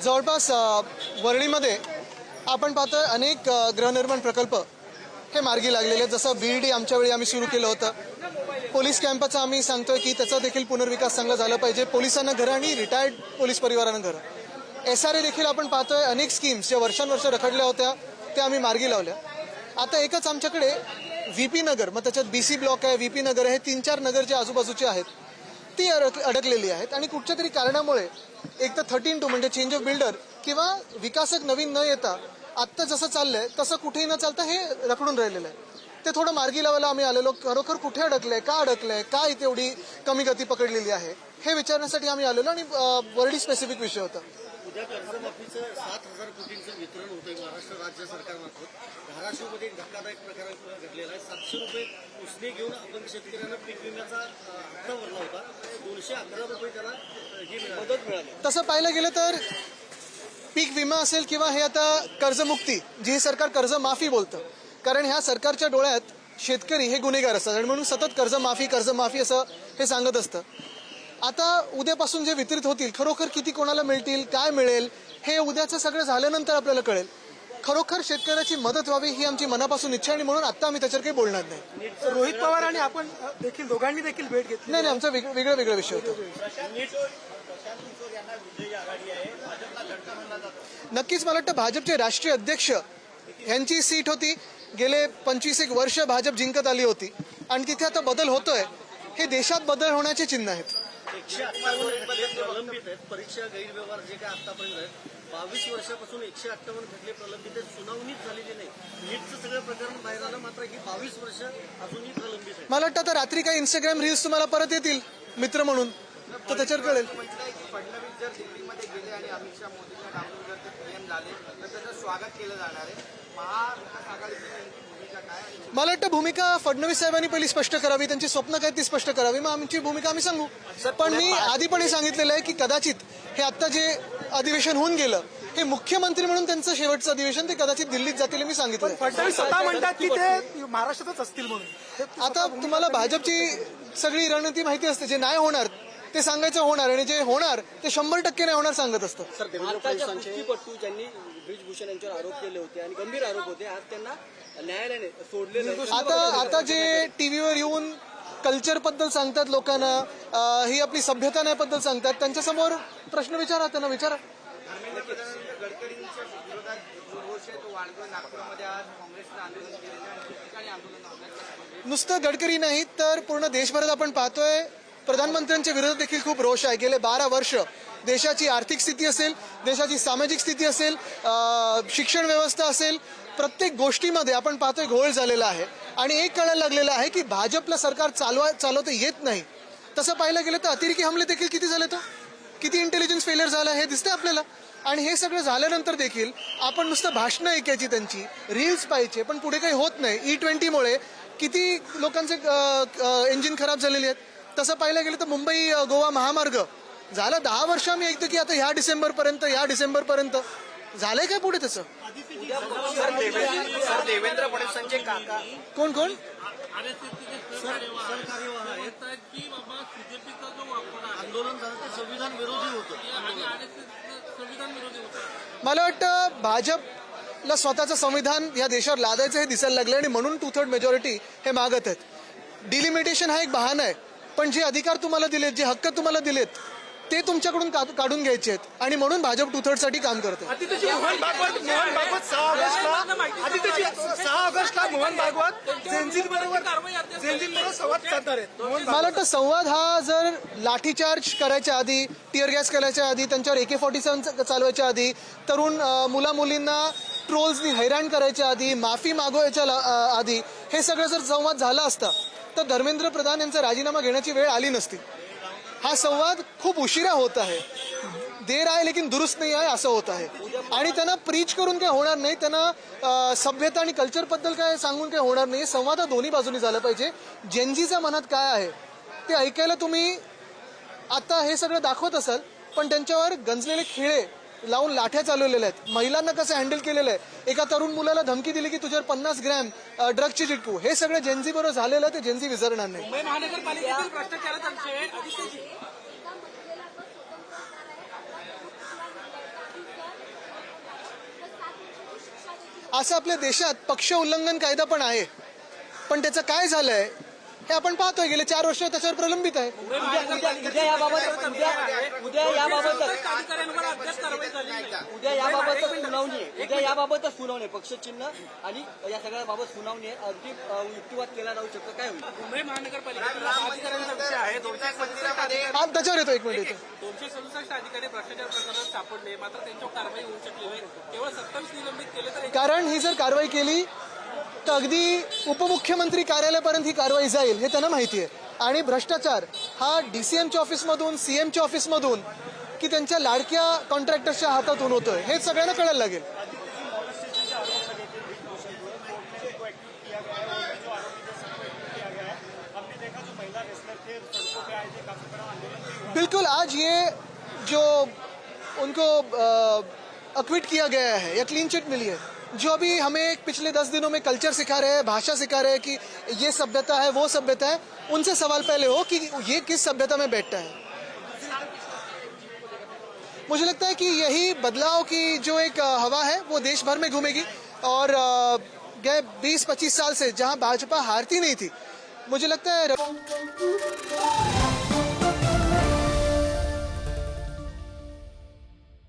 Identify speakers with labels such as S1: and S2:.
S1: जवळपास वर्णीमध्ये आपण पाहतोय अनेक गृहनिर्माण प्रकल्प हे मार्गी लागलेले आहेत. जसं BED आमच्या वेळी आम्ही सुरू केलं होतं. पोलीस कॅम्पचं आम्ही सांगतोय की त्याचा देखील पुनर्विकास चांगला झाला पाहिजे. पोलिसांना घरं आणि रिटायर्ड पोलीस परिवारांना घरं. SRA देखील आपण पाहतोय अनेक स्कीम्स ज्या वर्षानुवर्ष रखडल्या होत्या त्या आम्ही मार्गी लावल्या. आता एकच आमच्याकडे VP नगर, मग त्याच्यात BC ब्लॉक आहे, VP नगर आहे, हे 3-4 नगर जे आजूबाजूचे आहेत ती अडकलेली आहेत. आणि कुठच्या तरी कारणामुळे एक तर 13-2 म्हणजे चेंज ऑफ बिल्डर किंवा विकासक नवीन न येता आत्ता जसं चाललंय तसं कुठेही न चालता हे रखडून राहिलेलं आहे. ते थोडं मार्गी लावायला आम्ही आलेलो. खरोखर कुठे अडकलंय, का अडकलंय, का इथे एवढी कमी गती पकडलेली आहे हे विचारण्यासाठी आम्ही आलेलो. आणि वर्डी स्पेसिफिक विषय होता.
S2: उद्या कर्जमाफीचं 7,000 कोटींचं वितरण होतंय महाराष्ट्र राज्य सरकारमार्फत. धाराशिवमध्ये एक धक्कादायक प्रकार घडलेला आहे. 700 रुपये उसने घेऊन अपंग शेतकऱ्यांना पीक विम्याचा हप्ता भरला होता. 211 रुपये त्याला ही मदत मिळाली.
S1: तसं पाहायला गेलं तर पीक विमा असेल किंवा हे आता कर्जमुक्ती, जी सरकार कर्जमाफी बोलतं, कारण ह्या सरकारच्या डोळ्यात शेतकरी हे गुन्हेगार असतात आणि म्हणून सतत कर्जमाफी असं हे सांगत असतं. आता उद्यापासून जे वितरित होतील खरोखर किती कोणाला मिळतील, काय मिळेल, हे उद्याचं सगळं झाल्यानंतर आपल्याला कळेल. खरोखर शेतकऱ्याची मदत व्हावी ही आमची मनापासून इच्छा आणि म्हणून आता आम्ही त्याच्यावर काही बोलणार नाही.
S3: रोहित पवार आणि आपण देखील दोघांनी देखील भेट घेतली.
S1: नाही, आमचा वेगळा विषय होता. नक्कीच मला वाटतं भाजपचे राष्ट्रीय अध्यक्ष यांची सीट होती. गेले 25 वर्ष भाजप जिंकत आली होती आणि तिथे आता बदल होतोय. हे देशात बदल होण्याचे चिन्ह आहेत.
S2: 158 खटले प्रलंबित आहेत. परीक्षा गैरव्यवहार जे काय आतापर्यंत आहेत 22 वर्षापासून 158 खटले प्रलंबित आहेत. सुनावणीच झालेली नाही. नीटचं सगळं प्रकरण बाहेर आलं, मात्र ही 22 वर्ष अजूनही प्रलंबित आहे.
S1: मला वाटतं आता रात्री काही इंस्टाग्राम रील्स तुम्हाला परत येतील मित्र म्हणून, तर त्याच्यावर कळेल.
S4: फडणवीस जर दिल्लीमध्ये गेले आणि अमित शहा मोदींना डावलून जर ते PM झाले तर त्याचं स्वागत केलं जाणार आहे. महाविकास आघाडीची भूमिका काय?
S1: मला वाटतं भूमिका फडणवीस साहेबांनी पहिली स्पष्ट करावी. त्यांची स्वप्न काय ती स्पष्ट करावी, मग आमची भूमिका आम्ही सांगू. पण मी आधी पण हे सांगितलेलं आहे की कदाचित हे आता जे अधिवेशन होऊन गेलं हे मुख्यमंत्री म्हणून त्यांचं शेवटचं अधिवेशन, ते कदाचित दिल्लीत जातील मी सांगितलं.
S3: फडणवीस स्वतः म्हणतात की ते महाराष्ट्रातच असतील म्हणून.
S1: आता तुम्हाला भाजपची सगळी रणनीती माहिती असते. जे नाही होणार ते सांगायचं होणार आणि जे होणार ते 100% नाही होणार सांगत असतं.
S5: कुस्तीपटू ज्यांनी ब्रिजभूषण यांच्यावर आरोप केले होते आणि गंभीर आरोप होते, आज त्यांना न्यायालयाने सोडले.
S1: आता जे टीव्हीवर येऊन कल्चर बद्दल सांगतात लोकांना, ही आपली सभ्यता नाही बद्दल सांगतात, त्यांच्यासमोर प्रश्न विचारा, त्यांना विचारा.
S4: गडकरींच्या विरोधात जो रोष आहे तो वाढतोय. नागपूरमध्ये आज काँग्रेसचं आंदोलन केलेलं आहे आणि ठिकाणी आंदोलन होणार.
S1: नुसतं गडकरी नाही तर पूर्ण देशभरात आपण पाहतोय प्रधानमंत्र्यांच्या विरोधात देखील खूप रोष आहे. गेले 12 वर्ष देशाची आर्थिक स्थिती असेल, देशाची सामाजिक स्थिती असेल, शिक्षण व्यवस्था असेल, प्रत्येक गोष्टीमध्ये आपण पाहतोय घोळ झालेला आहे. आणि एक कळायला लागलेलं आहे की भाजपला सरकार चालवता येत नाही. तसं पाहायला गेलं तर अतिरेकी हमले देखील किती झाले, तो किती इंटेलिजन्स फेलियर झाला हे दिसतंय आपल्याला. आणि हे सगळं झाल्यानंतर देखील आपण नुसतं भाषणं ऐकायची, त्यांची रील्स पाहायचे, पण पुढे काही होत नाही. E20मुळे किती लोकांचे इंजिन खराब झालेले आहेत. तसं पाहायला गेलं तर मुंबई गोवा महामार्ग झाला 10 वर्ष आम्ही ऐकतो की आता या डिसेंबरपर्यंत झालंय काय पुढे त्याचं?
S4: देवेंद्र फडणवीसांचे काका
S1: कोण
S2: आंदोलन झालं ते संविधान विरोधी होतं.
S1: मला वाटतं भाजपला स्वतःचं संविधान या देशावर लादायचं हे दिसायला लागलं आणि म्हणून 2/3 मेजॉरिटी हे मागत आहेत. डिलिमिटेशन हा एक बहाणा आहे, पण जे अधिकार तुम्हाला दिलेत, जे हक्क तुम्हाला दिलेत ते तुमच्याकडून काढून घ्यायचे आहेत आणि म्हणून भाजप 2/3 साठी काम करते.
S3: मोहन भागवत 6 ऑगस्टला मोहन भागवत जेनझींबरोबर संवाद साधणार आहेत.
S1: मला वाटतं संवाद हा जर लाठीचार्ज करायच्या आधी, टिअर गॅस करायच्या आधी, त्यांच्यावर AK-47 चालवायच्या आधी, तरुण मुला मुलींना ट्रोल्सनी हैराण करायच्या आधी, माफी मागवायच्या आधी हे सगळं जर संवाद झाला असता तर धर्मेंद्र प्रधान यांचा राजीनामा घेण्याची वेळ आली नसती. हा संवाद खूप उशिरा होत आहे. देर आहे लेकिन दुरुस्त नाही आहे असं होत आहे. आणि त्यांना प्रीच करून काय होणार नाही, त्यांना सभ्यता आणि कल्चरबद्दल काय सांगून काय होणार नाही. संवाद हा दोन्ही बाजूनी झाला पाहिजे. जेनजीच्या मनात काय आहे ते ऐकायला तुम्ही आता हे सगळं दाखवत असाल, पण त्यांच्यावर गंजलेले खिळे लावून लाठ्या चालवलेल्या आहेत. महिलांना कसं हँडल केलेलं आहे. एका तरुण मुलाला धमकी दिली की तुझ्यावर 50 ग्रॅम ड्रग्सची चिटकू. हे सगळं जेनझी बरोबर झालेलं आहे, ते जेनझी विसरणार नाही.
S3: मुंबई महानगरपालिकेतील भ्रष्टाचाराचा
S1: असं आपल्या देशात पक्ष उल्लंघन कायदा पण आहे, पण त्याचं काय झालंय हे आपण पाहतोय. गेले 4 वर्ष त्याच्यावर प्रलंबित आहे.
S5: उद्या याबाबत सुनावणी आहे. उद्या याबाबत सुनावणी आहे. पक्षचिन्ह आणि या सगळ्या बाबत सुनावणी आहे. अगदी युक्तिवाद केला जाऊ शकतो. काय होईल?
S3: मुंबई महानगरपालिकेचा अधिकाऱ्यांचा विषय आहे. 267
S1: हा त्याच्यावर येतो, एक मिनिट येतो.
S3: 267 अधिकारी भ्रष्टाचार प्रकरणात सापडले, मात्र त्यांच्यावर कारवाई होऊ शकली नाही. केवळ 27 निलंबित केले तर
S1: कारण ही जर कारवाई केली तर अगदी उपमुख्यमंत्री कार्यालयापर्यंत ही कारवाई जाईल हे त्यांना माहिती आहे. आणि भ्रष्टाचार हा DCMच्या ऑफिसमधून, CMच्या ऑफिसमधून की त्यांच्या लाडक्या कॉन्ट्रॅक्टर्सच्या हातातून होतोय हे सगळ्यांना कळायला लागेल. बिल्कुल, आज ये जो उनको अक्विट किया गया है या क्लीन चिट मिली है, जो अभी हमें पिछले 10 दिनों में कल्चर सिखा रहे हैं, भाषा सिखा रहे हैं कि ये सभ्यता है वो सभ्यता है, उनसे सवाल पहले हो कि ये किस सभ्यता में बैठता है. मुझे लगता है कि यही बदलाव की जो एक हवा है वो देश भर में घूमेगी. और गए 20-25 साल से जहां भाजपा हारती नहीं थी, मुझे लगता है